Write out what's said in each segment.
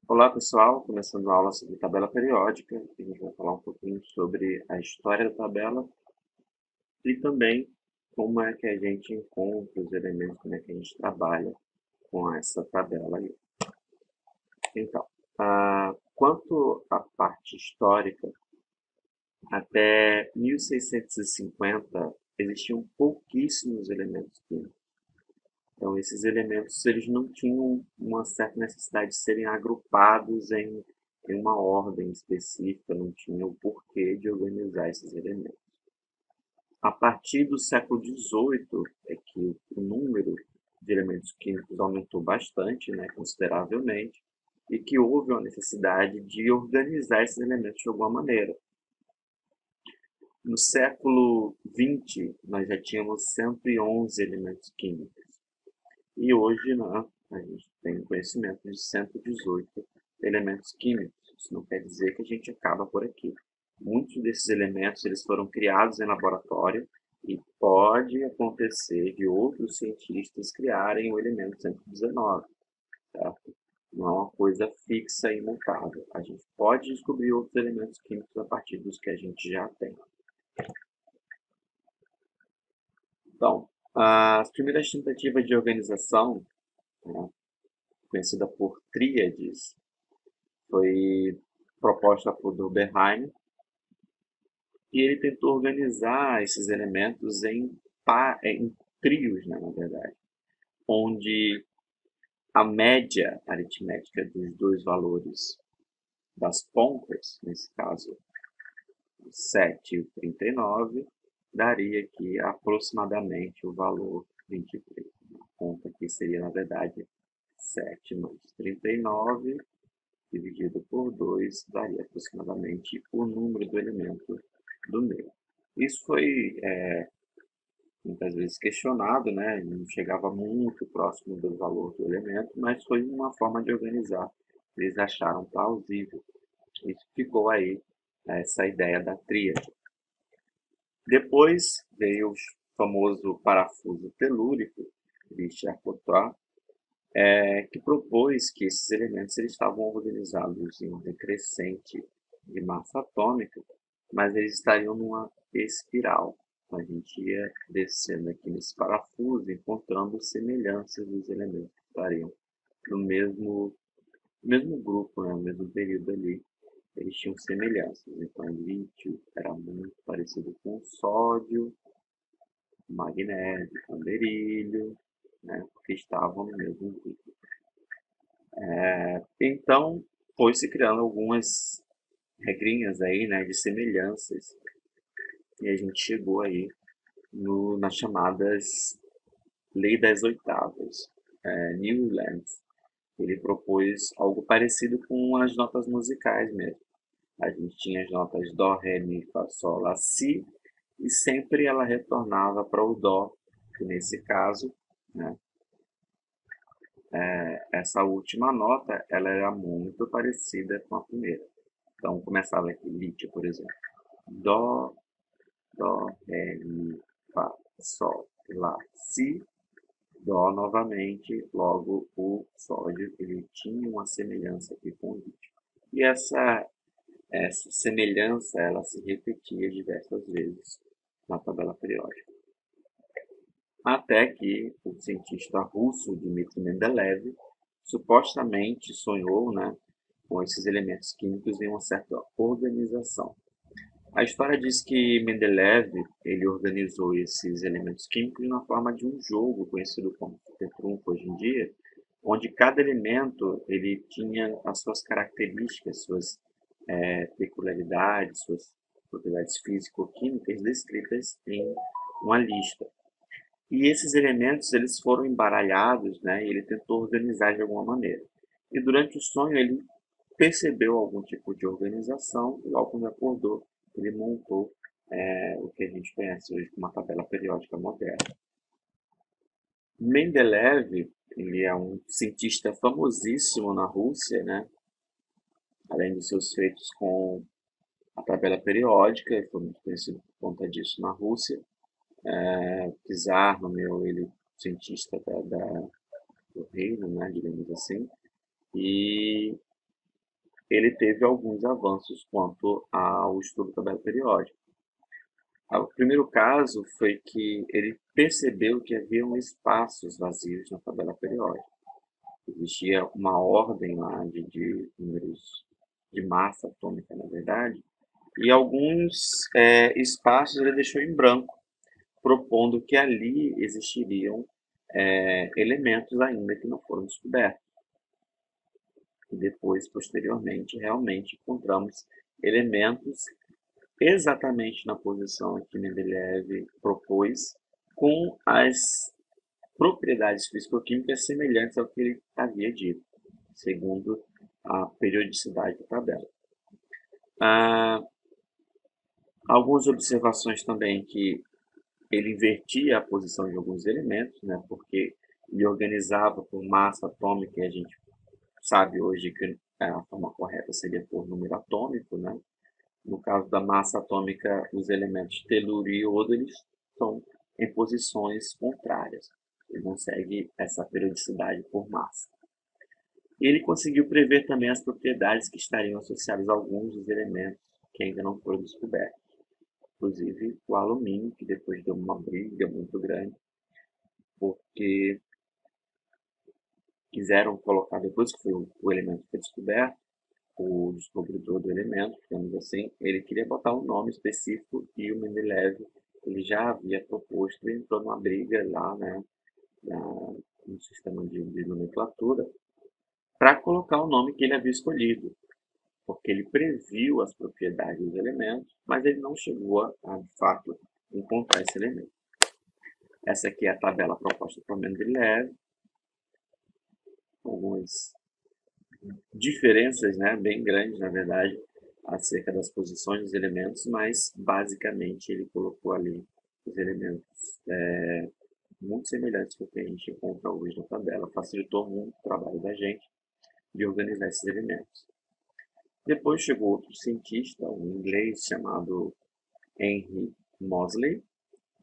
Olá pessoal, começando a aula sobre tabela periódica, a gente vai falar um pouquinho sobre a história da tabela e também como é que a gente encontra os elementos, como é que a gente trabalha com essa tabela aí. Então, quanto à parte histórica, até 1650 existiam pouquíssimos elementos químicos. Então, esses elementos eles não tinham uma certa necessidade de serem agrupados em uma ordem específica, não tinha o porquê de organizar esses elementos. A partir do século XVIII é que o número de elementos químicos aumentou bastante, né, consideravelmente, e que houve uma necessidade de organizar esses elementos de alguma maneira. No século XX, nós já tínhamos 111 elementos químicos. E hoje, né, a gente tem conhecimento de 118 elementos químicos. Isso não quer dizer que a gente acaba por aqui. Muitos desses elementos eles foram criados em laboratório e pode acontecer de outros cientistas criarem o elemento 119, certo? Não é uma coisa fixa e imutável. A gente pode descobrir outros elementos químicos a partir dos que a gente já tem. Então, as primeiras tentativas de organização, né, conhecida por tríades, foi proposta por Durkheim e ele tentou organizar esses elementos em trios, né, na verdade, onde a média aritmética dos dois valores das pontas, nesse caso 7 e 39, daria aqui aproximadamente o valor 23. A conta aqui seria, na verdade, 7 mais 39 dividido por 2 daria aproximadamente o número do elemento do meio. Isso foi muitas vezes questionado, né? Não chegava muito próximo do valor do elemento, mas foi uma forma de organizar. Eles acharam plausível. E ficou aí essa ideia da tríade. Depois veio o famoso parafuso telúrico, de Charcot, que propôs que esses elementos eles estavam organizados em ordem crescente de massa atômica, mas eles estariam numa espiral. Então, a gente ia descendo aqui nesse parafuso, encontrando semelhanças dos elementos que estariam no mesmo grupo, né, no mesmo período ali. Eles tinham semelhanças. Então, o lítio era muito parecido com o sódio, o magnésio com o berílio, né, porque estavam no mesmo grupo. Então, foi se criando algumas regrinhas aí, né, de semelhanças, e a gente chegou aí nas chamadas Lei das Oitavas, Newlands. Ele propôs algo parecido com as notas musicais mesmo. A gente tinha as notas Dó, Ré, Mi, Fá, Sol, Lá, Si, e sempre ela retornava para o Dó, que nesse caso, né, essa última nota ela era muito parecida com a primeira. Então começava aqui, lítio, por exemplo. Dó, Dó, Ré, Mi, Fá, Sol, Lá, Si, Dó novamente, logo o sódio ele tinha uma semelhança aqui com o lítio. E essa semelhança ela se repetia diversas vezes na tabela periódica. Até que o cientista russo Dmitry Mendeleev supostamente sonhou, né, com esses elementos químicos em uma certa organização. A história diz que Mendeleev ele organizou esses elementos químicos na forma de um jogo conhecido como Super Trunfo hoje em dia, onde cada elemento ele tinha as suas características, suas peculiaridades, suas propriedades físico-químicas descritas em uma lista. E esses elementos eles foram embaralhados, né? E ele tentou organizar de alguma maneira. E durante o sonho ele percebeu algum tipo de organização e logo quando acordou ele montou o que a gente conhece hoje como uma tabela periódica moderna. Mendeleev ele é um cientista famosíssimo na Rússia, né? Além dos seus feitos com a tabela periódica, ele foi muito conhecido por conta disso na Rússia. Czar nomeou ele cientista do reino, né, digamos assim. E ele teve alguns avanços quanto ao estudo da tabela periódica. O primeiro caso foi que ele percebeu que haviam espaços vazios na tabela periódica. Existia uma ordem lá de números de massa atômica, na verdade, e alguns espaços ele deixou em branco, propondo que ali existiriam elementos ainda que não foram descobertos. E depois, posteriormente, realmente encontramos elementos exatamente na posição que Mendeleev propôs, com as propriedades físico-químicas semelhantes ao que ele havia dito, segundo a periodicidade da tabela. Algumas observações também que ele invertia a posição de alguns elementos, né, porque ele organizava por massa atômica, e a gente sabe hoje que a forma correta seria por número atômico, né? No caso da massa atômica, os elementos telúrio e iodo eles estão em posições contrárias. Ele não segue essa periodicidade por massa. Ele conseguiu prever também as propriedades que estariam associadas a alguns dos elementos que ainda não foram descobertos. Inclusive o alumínio, que depois deu uma briga muito grande, porque quiseram colocar, depois que o elemento foi descoberto, o descobridor do elemento, digamos assim, ele queria botar um nome específico e o Mendeleev ele já havia proposto, entrou numa briga lá, né, no sistema de nomenclatura, para colocar o nome que ele havia escolhido, porque ele previu as propriedades dos elementos, mas ele não chegou a de fato, encontrar esse elemento. Essa aqui é a tabela proposta por Mendeleev, algumas diferenças, né, bem grandes, na verdade, acerca das posições dos elementos, mas basicamente ele colocou ali os elementos muito semelhantes ao que a gente encontra hoje na tabela, facilitou muito o trabalho da gente de organizar esses elementos. Depois chegou outro cientista, um inglês chamado Henry Moseley,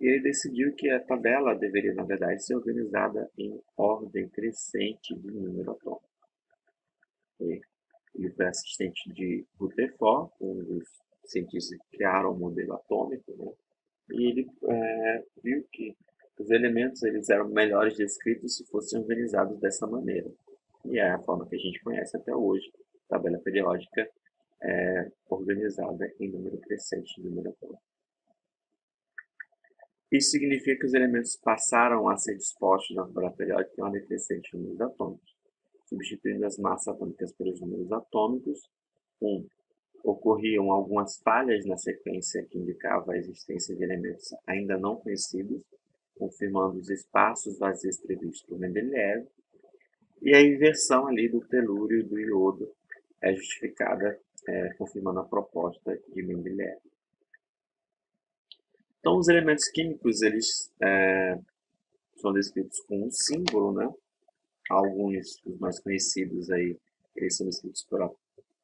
e ele decidiu que a tabela deveria, na verdade, ser organizada em ordem crescente de número atômico. Ele foi assistente de Rutherford, um dos cientistas que criaram o modelo atômico, né? E ele viu que os elementos eles eram melhores descritos se fossem organizados dessa maneira. E é a forma que a gente conhece até hoje, tabela periódica organizada em número crescente de número atômico. Isso significa que os elementos passaram a ser dispostos na tabela periódica em ordem crescente de números atômicos, substituindo as massas atômicas pelos números atômicos. Ocorriam algumas falhas na sequência que indicava a existência de elementos ainda não conhecidos, confirmando os espaços vazios previstos por Mendeleev, e a inversão ali do telúrio e do iodo é justificada confirmando a proposta de Mendeleev. Então, os elementos químicos eles são descritos com um símbolo, né? Alguns, os mais conhecidos aí, eles são escritos pela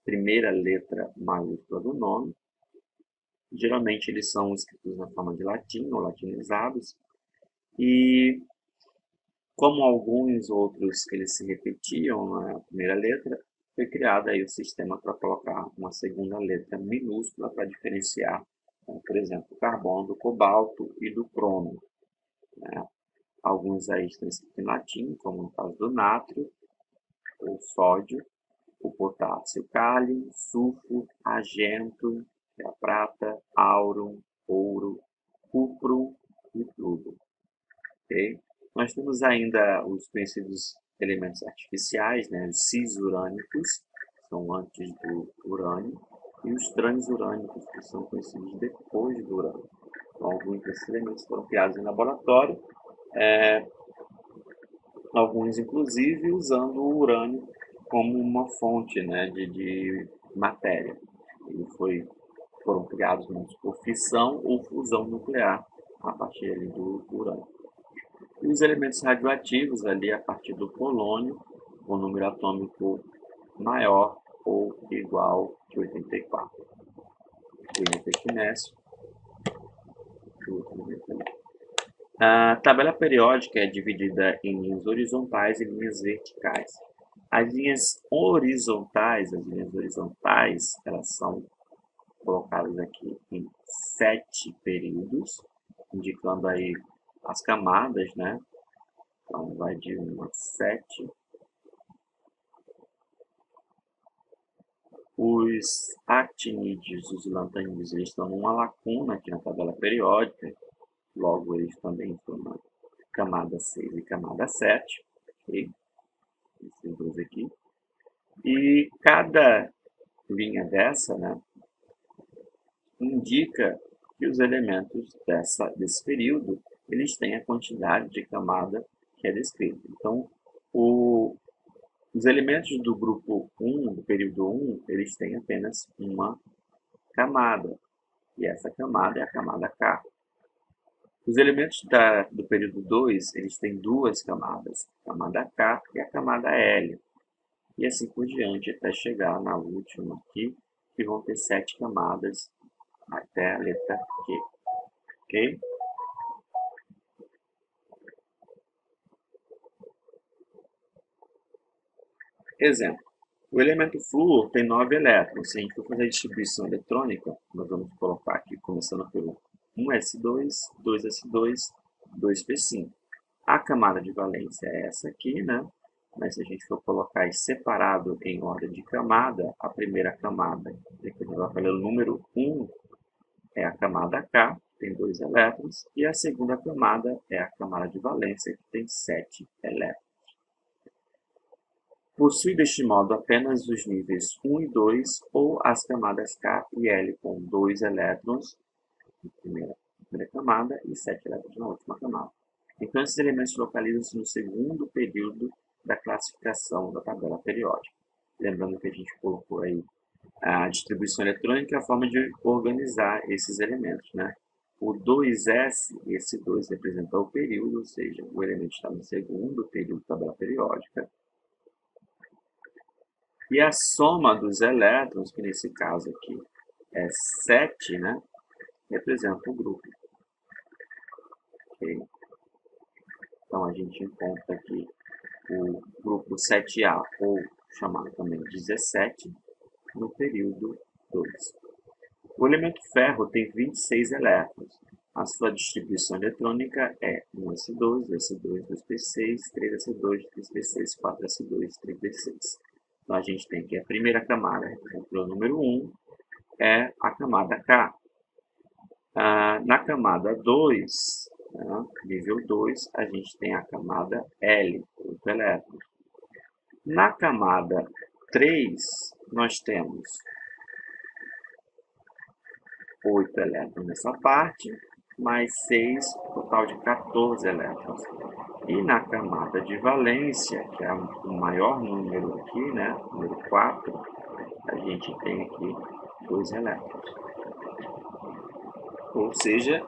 primeira letra maiúscula do nome. Geralmente eles são escritos na forma de latim ou latinizados. E como alguns outros eles se repetiam na primeira letra, foi criado aí o sistema para colocar uma segunda letra minúscula para diferenciar, por exemplo, o carbono do cobalto e do cromo, né? Alguns aí estão escritos em latim, como no caso do nátrio, o sódio, o potássio, cálio, sulfuro, argento, que é a prata, áureo, ouro, cupro e flúor. Okay? Nós temos ainda os conhecidos elementos artificiais, né, cisurânicos, que são antes do urânio, e os transurânicos, que são conhecidos depois do urânio. Então, alguns desses elementos foram criados em laboratório, alguns inclusive usando o urânio como uma fonte, né, de matéria. Foram criados por fissão ou fusão nuclear a partir ali do urânio. E os elementos radioativos ali a partir do polônio, com número atômico maior ou igual que 84. O technécio. A tabela periódica é dividida em linhas horizontais e linhas verticais. As linhas horizontais, elas são colocadas aqui em 7 períodos, indicando aí as camadas, né? Então, vai de 1 a 7. Os actinídeos, os lantanídeos, eles estão numa lacuna aqui na tabela periódica, logo eles também estão na camada 6 e camada 7, ok? Esses dois aqui. E cada linha dessa, né, indica que os elementos desse período, eles têm a quantidade de camada que é descrita. Então, os elementos do grupo 1, do período 1, eles têm apenas uma camada, e essa camada é a camada K. Os elementos do período 2, eles têm duas camadas, a camada K e a camada L, e assim por diante, até chegar na última aqui, que vão ter 7 camadas até a letra Q, ok? Exemplo, o elemento flúor tem 9 elétrons. Se a gente for fazer a distribuição eletrônica, nós vamos colocar aqui, começando pelo 1s2, 2s2, 2p5. A camada de valência é essa aqui, né? Mas se a gente for colocar separado em ordem de camada, a primeira camada, depois nós vamos falar o número 1, é a camada K, que tem 2 elétrons, e a segunda camada é a camada de valência, que tem 7 elétrons. Possui deste modo apenas os níveis 1 e 2 ou as camadas K e L com 2 elétrons na primeira camada e 7 elétrons na última camada. Então, esses elementos localizam-se no segundo período da classificação da tabela periódica. Lembrando que a gente colocou aí a distribuição eletrônica é a forma de organizar esses elementos, né? O 2s, esse 2 representa o período, ou seja, o elemento está no segundo período da tabela periódica. E a soma dos elétrons, que nesse caso aqui é 7, né? Representa o grupo. Okay? Então, a gente encontra aqui o grupo 7A, ou chamado também 17, no período 2. O elemento ferro tem 26 elétrons. A sua distribuição eletrônica é 1s2, 2s2, 2p6, 3s2, 3p6, 4s2, 3p6. Então, a gente tem aqui a primeira camada, representando o número 1, é a camada K. Na camada 2, né, nível 2, a gente tem a camada L, 8 elétrons. Na camada 3, nós temos 8 elétrons nessa parte, mais 6, total de 14 elétrons. E na camada de valência, que é o maior número aqui, né, número 4, a gente tem aqui 2 elétrons. Ou seja,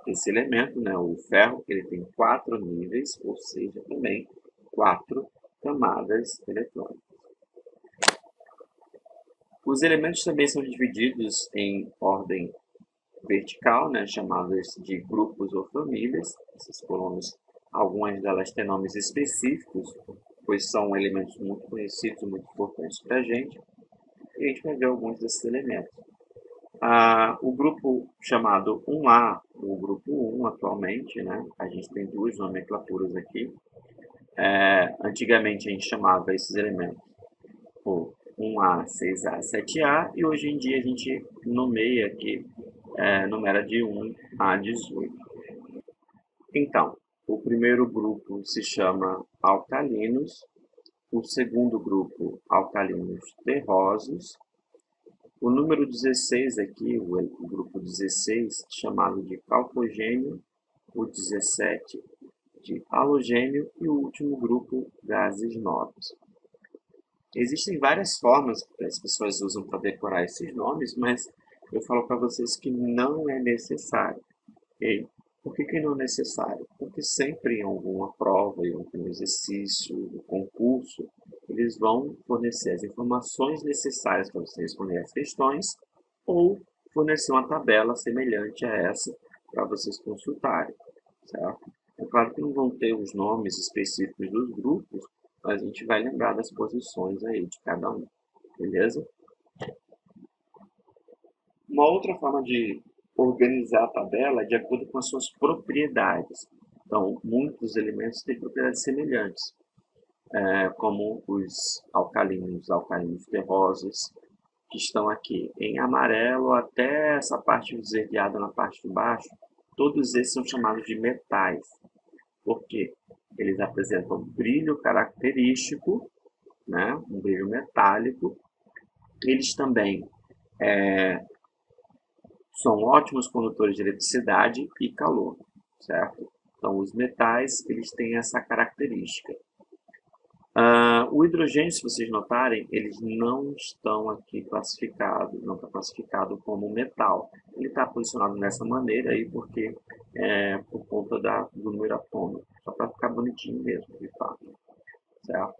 esse elemento, né, o ferro, ele tem 4 níveis, ou seja, também 4 camadas eletrônicas. Os elementos também são divididos em ordem vertical, né, chamadas de grupos ou famílias. Essas colunas, algumas delas têm nomes específicos, pois são elementos muito conhecidos e muito importantes para a gente. E a gente vai ver alguns desses elementos. O grupo chamado 1A, o grupo 1 atualmente, né, a gente tem duas nomenclaturas aqui. Antigamente a gente chamava esses elementos por 1A, 6A, 7A, e hoje em dia a gente nomeia aqui, numera de 1 a 18. Então, o primeiro grupo se chama alcalinos, o segundo grupo, alcalinos terrosos. O número 16 aqui, o grupo 16, chamado de calcogênio, o 17 de halogênio e o último grupo, gases nobres. Existem várias formas que as pessoas usam para decorar esses nomes, mas eu falo para vocês que não é necessário. Okay? Por que não é necessário? Porque sempre em alguma prova, em algum exercício, um concurso, eles vão fornecer as informações necessárias para você responder as questões ou fornecer uma tabela semelhante a essa para vocês consultarem, certo? É claro que não vão ter os nomes específicos dos grupos, a gente vai lembrar das posições aí de cada um, beleza? Uma outra forma de organizar a tabela é de acordo com as suas propriedades. Então, muitos elementos têm propriedades semelhantes, como os alcalinos terrosos, que estão aqui em amarelo até essa parte esverdeada na parte de baixo. Todos esses são chamados de metais, porque eles apresentam brilho característico, né? Um brilho metálico. Eles também são ótimos condutores de eletricidade e calor, certo? Então, os metais eles têm essa característica. O hidrogênio, se vocês notarem, eles não estão aqui classificados, não está classificado como metal. Ele está posicionado dessa maneira aí porque por conta do número atômico, só para ficar bonitinho mesmo, de fato, certo?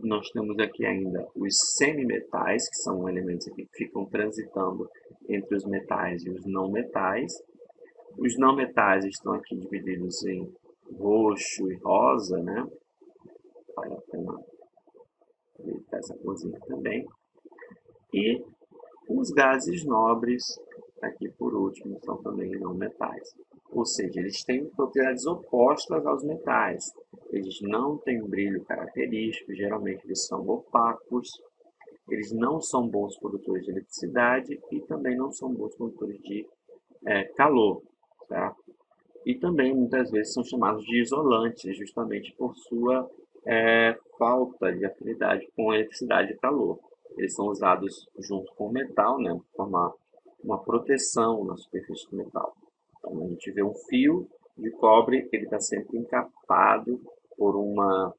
Nós temos aqui ainda os semimetais, que são elementos aqui que ficam transitando entre os metais e os não metais. Os não metais estão aqui divididos em roxo e rosa, né? Vale a pena verificar essa corzinha também. E os gases nobres, aqui por último, são também não metais. Ou seja, eles têm propriedades opostas aos metais. Eles não têm brilho característico, geralmente eles são opacos, eles não são bons condutores de eletricidade e também não são bons condutores de calor. Certo? E também muitas vezes são chamados de isolantes, justamente por sua falta de afinidade com a eletricidade e calor. Eles são usados junto com o metal, né, para formar uma proteção na superfície do metal. Então a gente vê um fio de cobre, ele está sempre encapado por uma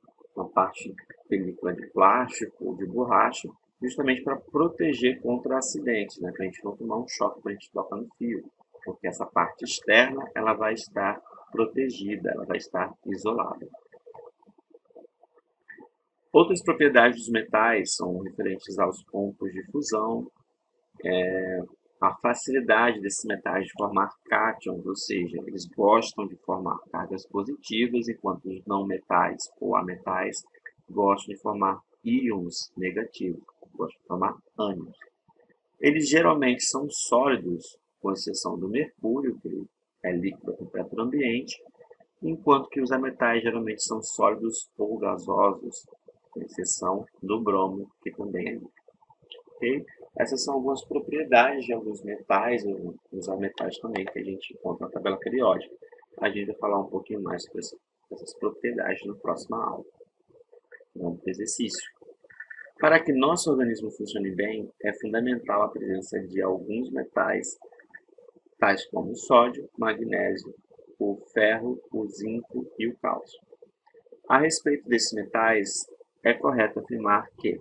parte de película de plástico ou de borracha, justamente para proteger contra acidentes, né, para a gente não tomar um choque quando a gente toca no fio, porque essa parte externa ela vai estar protegida, ela vai estar isolada. Outras propriedades dos metais são referentes aos pontos de fusão, a facilidade desses metais de formar cátions, ou seja, eles gostam de formar cargas positivas, enquanto os não metais ou ametais gostam de formar íons negativos, gostam de formar ânions. Eles geralmente são sólidos, com exceção do mercúrio, que é líquido a temperatura ambiente, enquanto que os ametais geralmente são sólidos ou gasosos, com exceção do bromo, que também é líquido. Okay? Essas são algumas propriedades de alguns metais, os ametais também, que a gente encontra na tabela periódica. A gente vai falar um pouquinho mais sobre essas propriedades na próxima aula. Vamos para o exercício. Para que nosso organismo funcione bem, é fundamental a presença de alguns metais, tais como o sódio, magnésio, o ferro, o zinco e o cálcio. A respeito desses metais, é correto afirmar que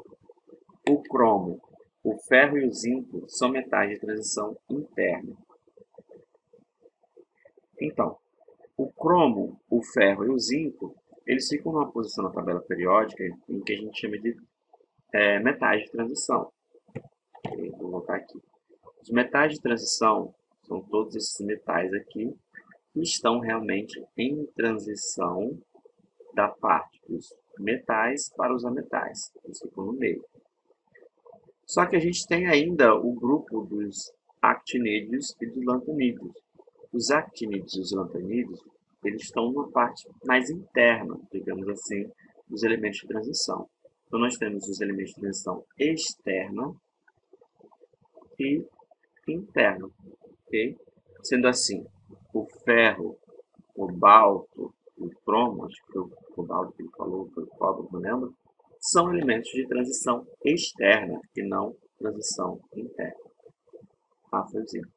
o cromo, o ferro e o zinco são metais de transição interna. Então, o cromo, o ferro e o zinco, eles ficam numa posição na tabela periódica em que a gente chama de metais de transição. Vou voltar aqui. Os metais de transição são todos esses metais aqui que estão realmente em transição da parte dos metais para os ametais. Eles ficam no meio. Só que a gente tem ainda o grupo dos actinídeos e dos lantanídeos. Os actinídeos e os lantanídeos, eles estão numa parte mais interna, digamos assim, dos elementos de transição. Então nós temos os elementos de transição externa e interna, ok? Sendo assim, o ferro, o cobalto, o cromo, acho que foi o cobalto que ele falou, foi o cobre, não lembro, são elementos de transição externa e não transição interna. Foi o zinco.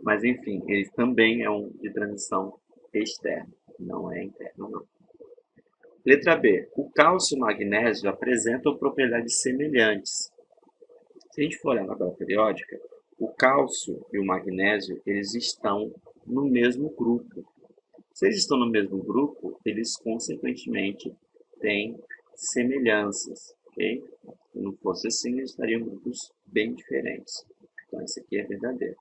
Mas enfim, ele também é um de transição externa, não é interno não. Letra B. O cálcio e o magnésio apresentam propriedades semelhantes. Se a gente for olhar na tabela periódica, o cálcio e o magnésio eles estão no mesmo grupo. Se eles estão no mesmo grupo, eles consequentemente têm semelhanças, ok? Se não fosse assim, eles estariam em grupos bem diferentes. Então, esse aqui é verdadeiro.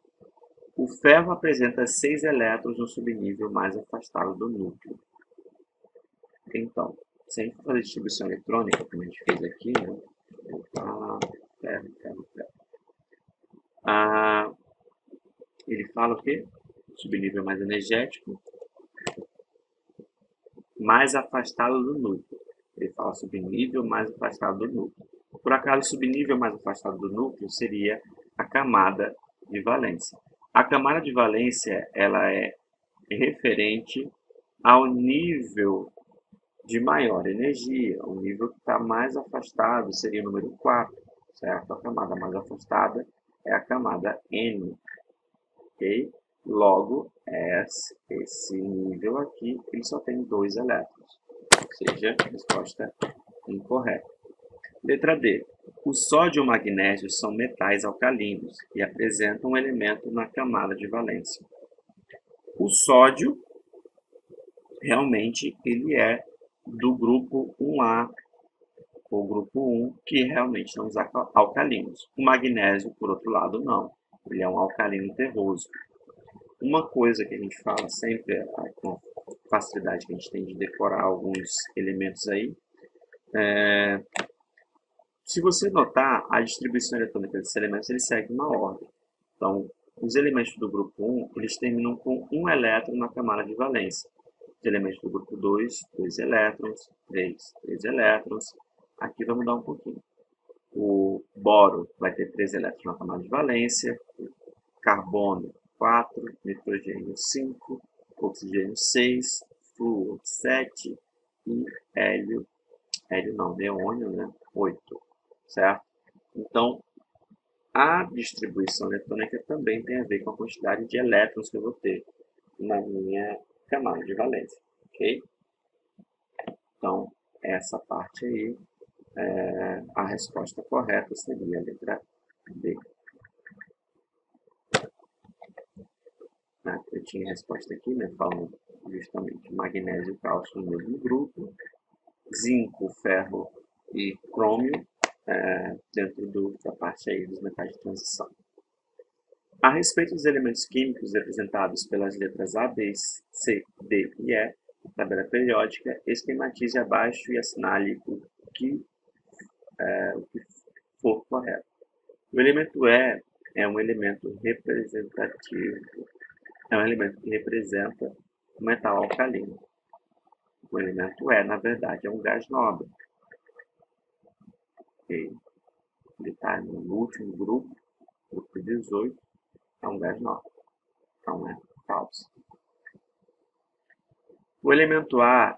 O ferro apresenta 6 elétrons no subnível mais afastado do núcleo. Então, se a gente for fazer distribuição eletrônica, como a gente fez aqui, né? Ferro, ferro, ferro. Ele fala o quê? Subnível mais energético, mais afastado do núcleo. Ele fala subnível mais afastado do núcleo. Por acaso, o subnível mais afastado do núcleo seria a camada de valência. A camada de valência ela é referente ao nível de maior energia. O nível que está mais afastado seria o número 4, certo? A camada mais afastada é a camada N, ok? Logo, esse nível aqui ele só tem 2 elétrons, ou seja, resposta incorreta. Letra D. O sódio e o magnésio são metais alcalinos e apresentam um elemento na camada de valência. O sódio, realmente, ele é do grupo 1A, ou grupo 1, que realmente são os alcalinos. O magnésio, por outro lado, não. Ele é um alcalino terroso. Uma coisa que a gente fala sempre, com facilidade que a gente tem de decorar alguns elementos aí, se você notar, a distribuição eletrônica desses elementos ele segue uma ordem. Então, os elementos do grupo 1, eles terminam com um elétron na camada de valência. Os elementos do grupo 2, 2 elétrons, 3 elétrons. Aqui vai mudar um pouquinho. O boro vai ter 3 elétrons na camada de valência, carbono 4, nitrogênio 5, oxigênio 6, flúor 7 e hélio não, neônio, né, 8, certo? Então, a distribuição eletrônica também tem a ver com a quantidade de elétrons que eu vou ter na minha camada de valência, ok? Então, essa parte aí, a resposta correta seria a letra B. Eu tinha a resposta aqui, né, falando justamente magnésio e cálcio no mesmo grupo, zinco, ferro e crômio dentro da parte aí dos metais de transição. A respeito dos elementos químicos representados pelas letras A, B, C, D e E, na tabela periódica, esquematize abaixo e assinale o que for correto. O elemento E é um elemento representativo, é um elemento que representa o metal alcalino. O elemento E, na verdade, é um gás nobre. Okay? Ele está no último grupo 18, é um gás nobre. Então, é falso. O elemento A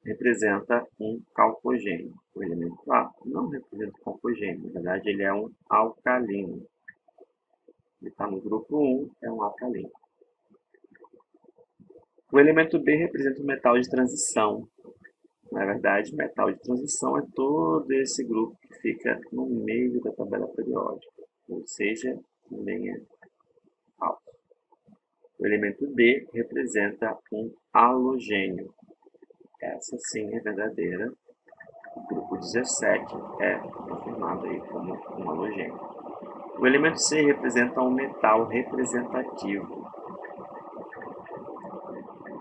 representa um calcogênio. O elemento A não representa um calcogênio, na verdade ele é um alcalino. Ele está no grupo 1, é um alcalino. O elemento B representa um metal de transição. Na verdade, metal de transição é todo esse grupo que fica no meio da tabela periódica, ou seja, também é falso. O elemento D representa um halogênio. Essa sim é verdadeira. O grupo 17 é confirmado aí como um halogênio. O elemento C representa um metal representativo.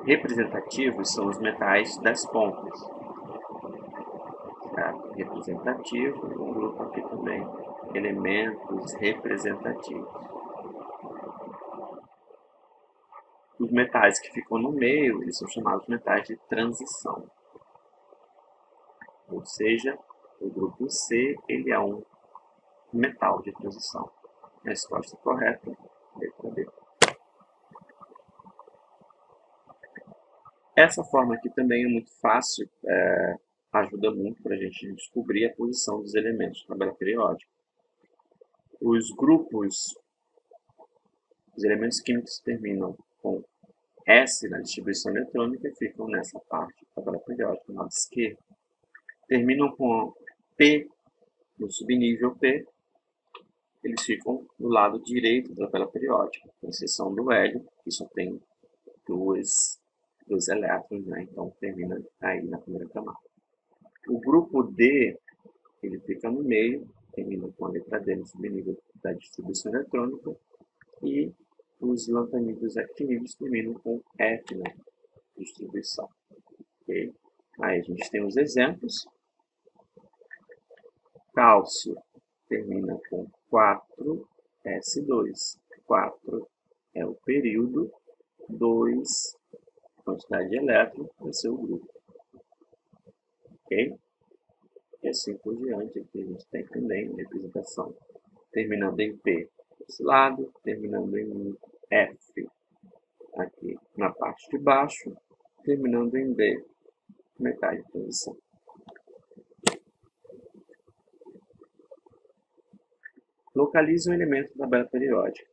Representativos são os metais das pontas. Representativo, um grupo aqui também, elementos representativos. Os metais que ficam no meio, eles são chamados de metais de transição. Ou seja, o grupo C ele é um metal de transição. Resposta correta, letra B. Essa forma aqui também é muito fácil, ajuda muito para a gente descobrir a posição dos elementos da tabela periódica. Os elementos químicos que terminam com S na distribuição eletrônica ficam nessa parte da tabela periódica, no lado esquerdo. Terminam com P no subnível P, eles ficam no lado direito da tabela periódica, com exceção do hélio, que só tem dois elétrons, né? Então termina aí na primeira camada. O grupo D, ele fica no meio, termina com a letra D no subnível da distribuição eletrônica, e os lantanídeos actinídeos terminam com F na distribuição. Okay? Aí a gente tem os exemplos. Cálcio termina com 4S2. 4 é o período, 2 quantidade de elétrons, vai ser o grupo. Ok? E assim por diante. Aqui a gente tem também a representação terminando em P desse lado, terminando em F aqui na parte de baixo, terminando em D, metade de transição. Localize um elemento da tabela periódica.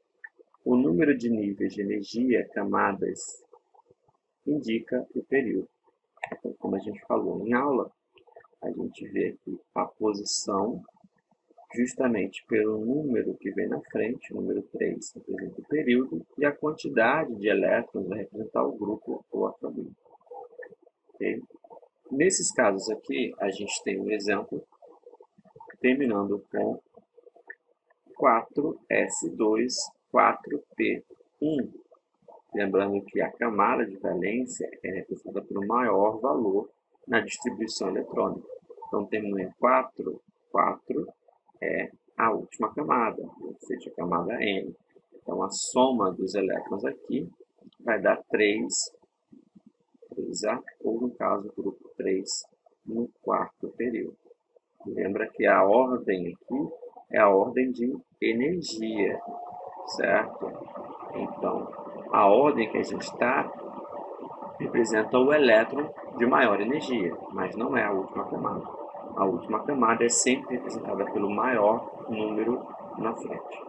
O número de níveis de energia, camadas, indica o período. Então, como a gente falou em aula, a gente vê aqui a posição, justamente pelo número que vem na frente, o número 3 representa o período, e a quantidade de elétrons vai representar o grupo ou a família. Okay? Nesses casos aqui, a gente tem um exemplo terminando com 4S2, 4P1. Lembrando que a camada de valência é representada pelo maior valor na distribuição eletrônica. Então, terminando em 4, 4 é a última camada, ou seja, a camada N. Então, a soma dos elétrons aqui vai dar 3A, ou no caso, o grupo 3, no quarto período. Lembra que a ordem aqui é a ordem de energia, certo? Então, a ordem que a gente está representa o elétron de maior energia, mas não é a última camada. A última camada é sempre representada pelo maior número na frente.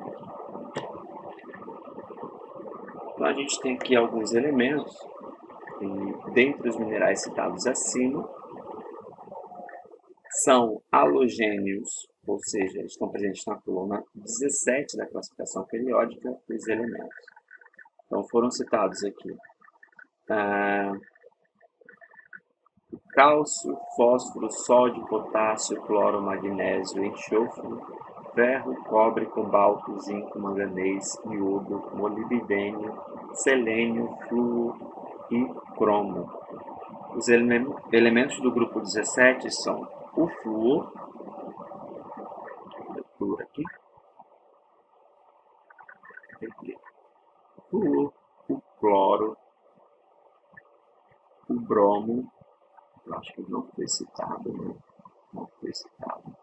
Então, a gente tem aqui alguns elementos, e dentre os minerais citados acima, são halogênios, ou seja, estão presentes na coluna 17 da classificação periódica dos elementos. Então, foram citados aqui cálcio, fósforo, sódio, potássio, cloro, magnésio, enxofre, ferro, cobre, cobalto, zinco, manganês, iodo, molibdênio, selênio, flúor e cromo. Os elementos do grupo 17 são o flúor, aqui, o cloro, o bromo, eu acho que não foi citado, né? Não foi citado.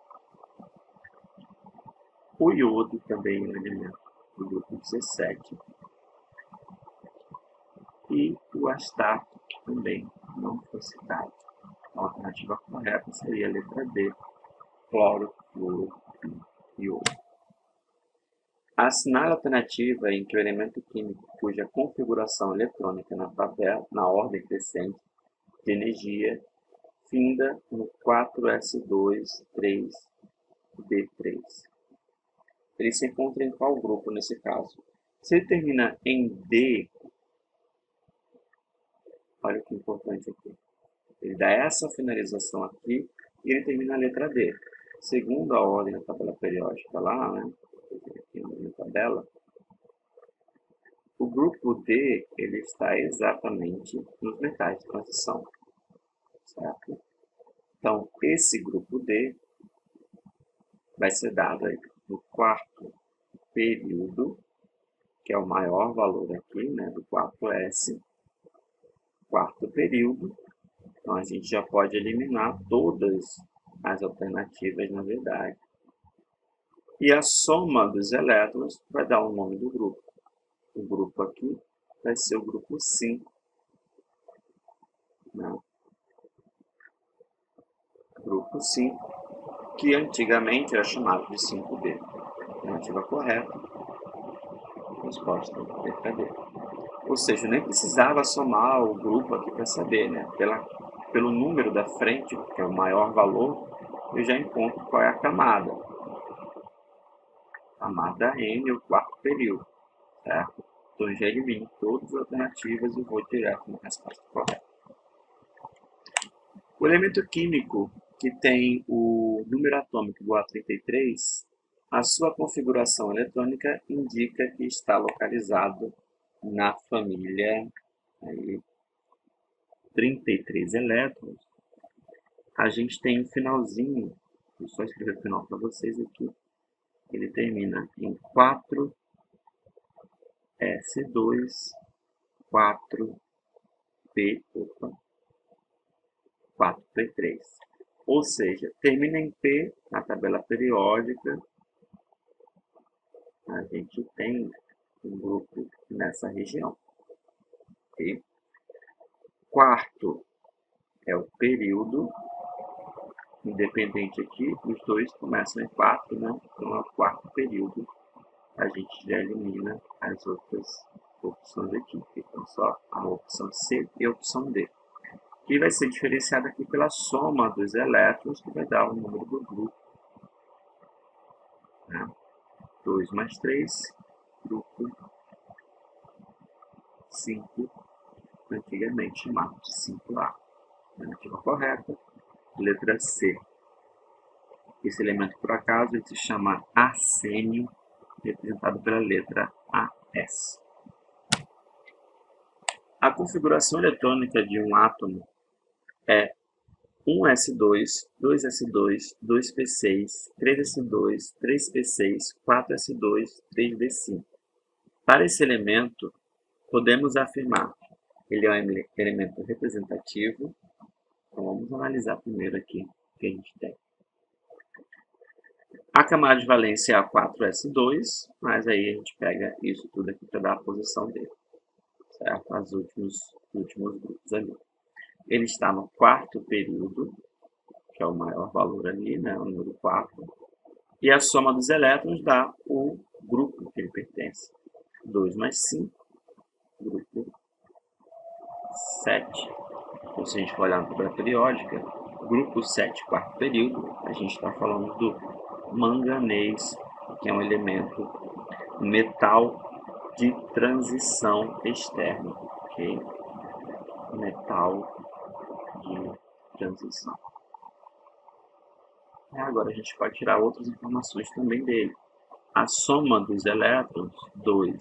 O iodo também é um elemento do grupo 17. E o astarto também não foi citado. Então, a alternativa correta seria a letra D, cloro, flúor e iodo. Assinale a alternativa em que o elemento químico cuja configuração eletrônica na tabela, na ordem crescente de energia, finda no 4S2, 3D3. Ele se encontra em qual grupo nesse caso? Se ele termina em D, olha o que é importante aqui. Ele dá essa finalização aqui e ele termina a letra D. Segundo a ordem da tabela periódica lá, né? Aqui na tabela, o grupo D ele está exatamente nos metais de transição, certo? Então, esse grupo D vai ser dado aí no quarto período, que é o maior valor aqui, né, do 4S, quarto período. Então, a gente já pode eliminar todas as alternativas, na verdade. E a soma dos elétrons vai dar o nome do grupo. O grupo aqui vai ser o grupo 5. Né? Grupo 5, que antigamente era chamado de 5B. Alternativa correta. Resposta letra D. Ou seja, eu nem precisava somar o grupo aqui para saber, né? Pelo número da frente, que é o maior valor, eu já encontro qual é a camada. Camada N, o quarto período, certo? Então, eu já elimino todas as alternativas e vou direto na resposta correta. O elemento químico que tem o número atômico igual a 33, a sua configuração eletrônica indica que está localizado na família aí, 33 elétrons, a gente tem um finalzinho, vou só escrever o final para vocês aqui, ele termina em 4S2, 4P3. Ou seja, termina em P, na tabela periódica, a gente tem um grupo nessa região. Okay? Quarto é o período, independente aqui, os dois começam em 4, né? Então é o quarto período, a gente já elimina as outras opções aqui, ficam só a opção C e a opção D, que vai ser diferenciada aqui pela soma dos elétrons, que vai dar o número do grupo, né? 2 mais 3, grupo 5, antigamente chamado de 5A. Alternativa correta, letra C. Esse elemento, por acaso, ele se chama arsênio, representado pela letra AS. A configuração eletrônica de um átomo é 1s2, 2s2, 2p6, 3s2, 3p6, 4s2, 3d5. Para esse elemento, podemos afirmar que ele é um elemento representativo. Então, vamos analisar primeiro aqui o que a gente tem. A camada de valência é a 4s2, mas aí a gente pega isso tudo aqui para dar a posição dele, certo? Os últimos grupos ali. Ele está no quarto período, que é o maior valor ali, né? O número 4. E a soma dos elétrons dá o grupo que ele pertence. 2 mais 5, grupo 7. Então, se a gente for olhar na tabela periódica, grupo 7, quarto período, a gente está falando do manganês, que é um elemento, um metal de transição externa, ok? Metal de transição. Agora a gente pode tirar outras informações também dele. A soma dos elétrons, 2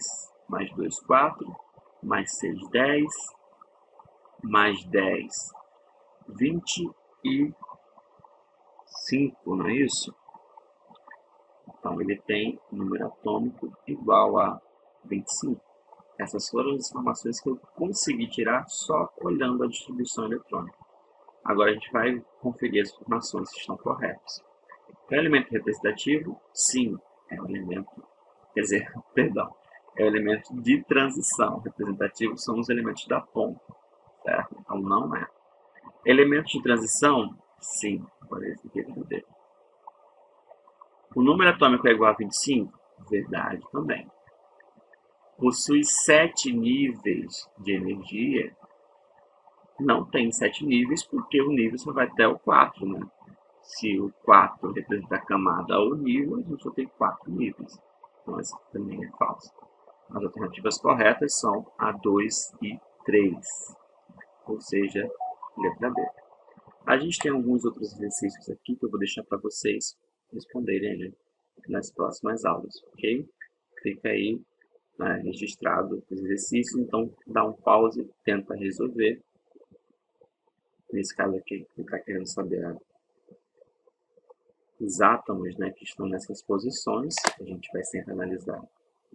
mais 2, 4, mais 6, 10, mais 10, 25, não é isso? Então, ele tem um número atômico igual a 25. Essas foram as informações que eu consegui tirar só olhando a distribuição eletrônica. Agora a gente vai conferir as informações se estão corretas. É um elemento representativo? Sim, é um elemento, quer dizer, perdão, é um elemento de transição. Representativos são os elementos da ponta, certo? Então não é. Elementos de transição? Sim, por isso que ele. O número atômico é igual a 25? Verdade também. Possui 7 níveis de energia? Não tem 7 níveis, porque o nível só vai até o 4, né? Se o 4 representa a camada ou o nível, a gente só tem 4 níveis. Então, essa também é falsa. As alternativas corretas são a 2 e 3, ou seja, letra B. A gente tem alguns outros exercícios aqui que eu vou deixar para vocês responderem, né, nas próximas aulas, ok? Fica aí, né, registrado os exercícios, então dá um pause, tenta resolver. Nesse caso aqui, ele está querendo saber os átomos, né, que estão nessas posições. A gente vai sempre analisar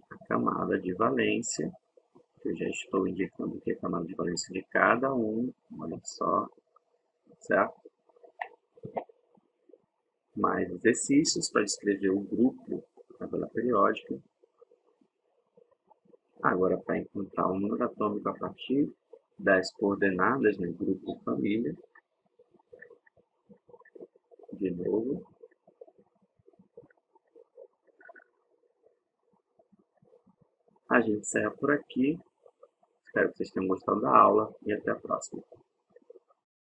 a camada de valência, que eu já estou indicando aqui a camada de valência de cada um, olha só, certo? Mais exercícios para descrever o grupo da tabela periódica. Agora, para encontrar o número atômico a partir das coordenadas, né, grupo e família. De novo. A gente encerra por aqui. Espero que vocês tenham gostado da aula e até a próxima.